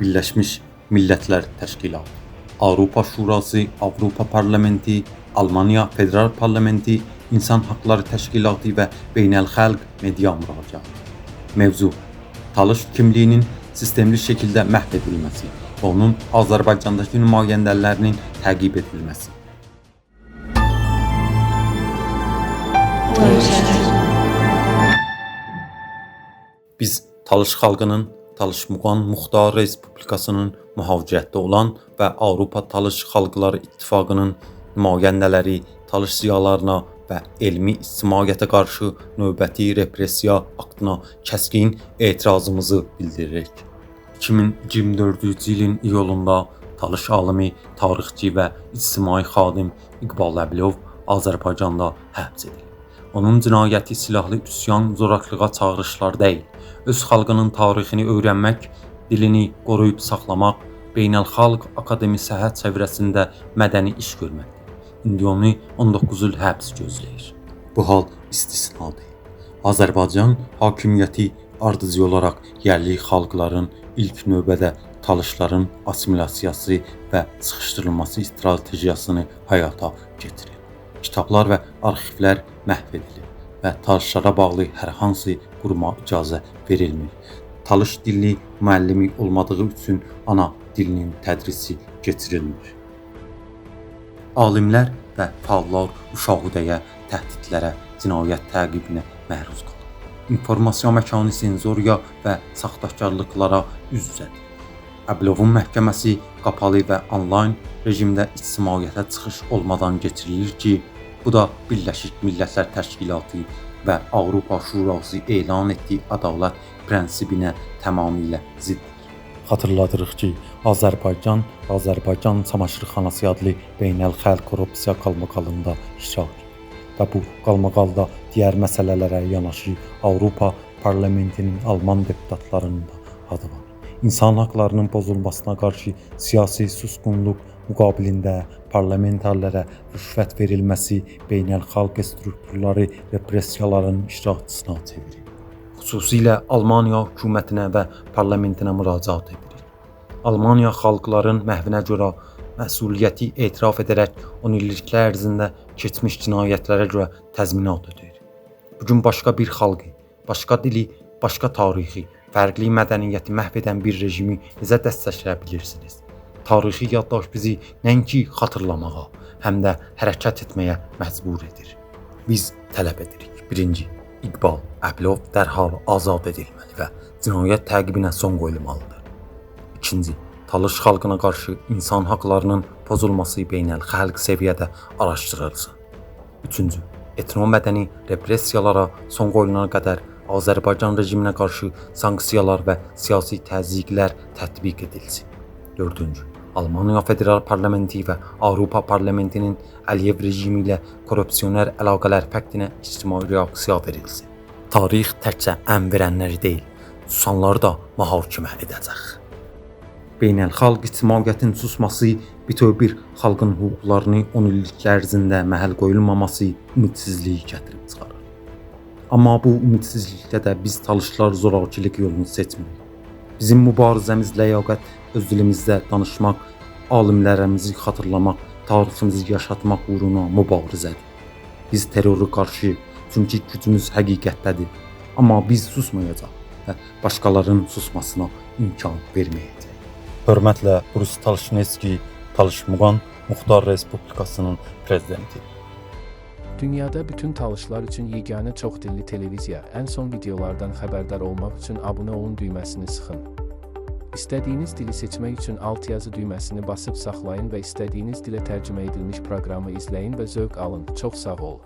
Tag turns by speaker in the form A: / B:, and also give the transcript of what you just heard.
A: Birleşmiş Milletler Təşkilatı, Avropa Şurası, Avropa Parlamenti, Almanya Federal Parlamenti, İnsan Hakları Təşkilatı və Beynəlxalq Media müracaatı. Mevzu: Talış kimliğinin sistemli şekilde məhv edilməsi və onun Azərbaycandakı nümayəndələrinin təqib edilməsi. Biz Talış xalqının Talış Muğan Muxtar Respublikasının mühafizətdə olan və Avropa Talış Xalqları İttifaqının nümayəndələri Talış ziyalarına və elmi ictimaiyyətə qarşı növbəti repressiya aktına kəskin etirazımızı bildiririk. 2024-cü ilin iyulunda Talış alimi, tarixçi və ictimai xadim İqbal Əbilov Azərbaycanda həbs edildi. Onun cinayəti silahlı üsyan, zorakılığa çağırışlar deyil, öz xalqının tarixini öyrənmək, dilini qoruyub saxlamaq, Beynəlxalq Akademi Səhət çevrəsində mədəni iş görməkdir. İndi onu 19 il həbs gözləyir. Bu hal istisnadır. Azərbaycan hakimiyyəti ardıcı olaraq yerli xalqların ilk növbədə talışların assimilyasiyası və sıxışdırılması stratejiyasını həyata keçirir. Kitablar və arxivlər məhv edilir və talışlara bağlı hər hansı quruma icazə verilmir. Talış dilli müəllimi olmadığı üçün ana dilinin tədrisi keçirilmir. Alimlər və fəallar müşahidəyə, təhdidlərə, cinayət təqibinə məruz qalır. İnformasiya məkanı senzoriya və saxtakarlıqlara üz-üzədir. Əbilovun məhkəməsi qapalı və onlayn rejimdə ictimaiyyətə çıxış olmadan keçirilir ki, bu da Birləşmiş Millətlər Təşkilatı və Avropa Şurası elan etdiyi ədalət prinsipinə tamamilə ziddir. Xatırladırıq ki, Azərbaycan Çamaşırxanası adlı beynəlxalq korrupsiya qalmaqalında iştirak edir və bu qalmaqalda digər məsələlərə yanaşı Avropa Parlamentinin Alman deputatlarının da adı var. İnsan haklarının pozulmasına qarşı siyasi susqunluq müqabilində parlamentarlərə rüşvət verilməsi beynəlxalq strukturları repressiyaların iştirakçısına çevirir. Xüsusilə Almaniya hökumətinə və parlamentinə müracaat edilir. Almaniya xalqların məhvinə görə məsuliyyəti etiraf edərək 10 illiklər ərzində keçmiş cinayətlərə görə təzminat ödəyir. Bugün başqa bir xalqı, başqa dili, başqa tarixi, fərqli mədəniyyəti məhv edən bir rejimi necə dəstəkləyə bilirsiniz? Tarixi yaddaş bizi nəinki xatırlamağa, həm də hərəkət etməyə məcbur edir. Biz tələb edirik. 1. İqbal Əbilov dərhal azad edilməli və cinayət təqibinə son qoyulmalıdır. 2. Talış xalqına qarşı insan haqlarının pozulması beynəlxalq səviyyədə araşdırılsın. 3. Etnomədəni repressiyalara son qoyulana qədər Azərbaycan rejiminə qarşı sanksiyalar və siyasi təzyiqlər tətbiq edilsin. 4. Almanya Federal Parlamenti və Avropa Parlamentinin Əliyev rejimi ilə korrupsioner əlaqələr fəqtinə ictimai reaksiya verilsin. Tarix təkcə ən verənləri deyil, susanları da mühakimə edəcək. Beynəlxalq ictimaiyyətin susması, bütöv bir xalqın hüquqlarını 10 illiklər ərzində məhəl qoyulmaması ümidsizliyi gətirib çıxarır. Amma bu ümidsizlikdə də biz talışlar zorakılıq yolunu seçmirik. Bizim mübarizəmiz ləyaqət, öz dilimizdə danışmaq, alimlərimizi xatırlamaq, tariximizi yaşatmaq uğruna mübarizədir. Biz terroru qarşıyıq, çünki gücümüz həqiqətdədir. Amma biz susmayacaq və başqalarının susmasına imkan verməyəcək. Hörmətlə Boris Talışneski, Talış Muğan Muxtar Respublikasının prezidenti.
B: Dünyada bütün talışlar üçün yeganə çoxdilli televiziya, ən son videolardan xəbərdar olmaq üçün abunə olun düyməsini sıxın. İstədiyiniz dili seçmək üçün alt yazı düyməsini basıb saxlayın və istədiyiniz dilə tərcümə edilmiş proqramı izləyin və zövq alın. Çox sağ ol.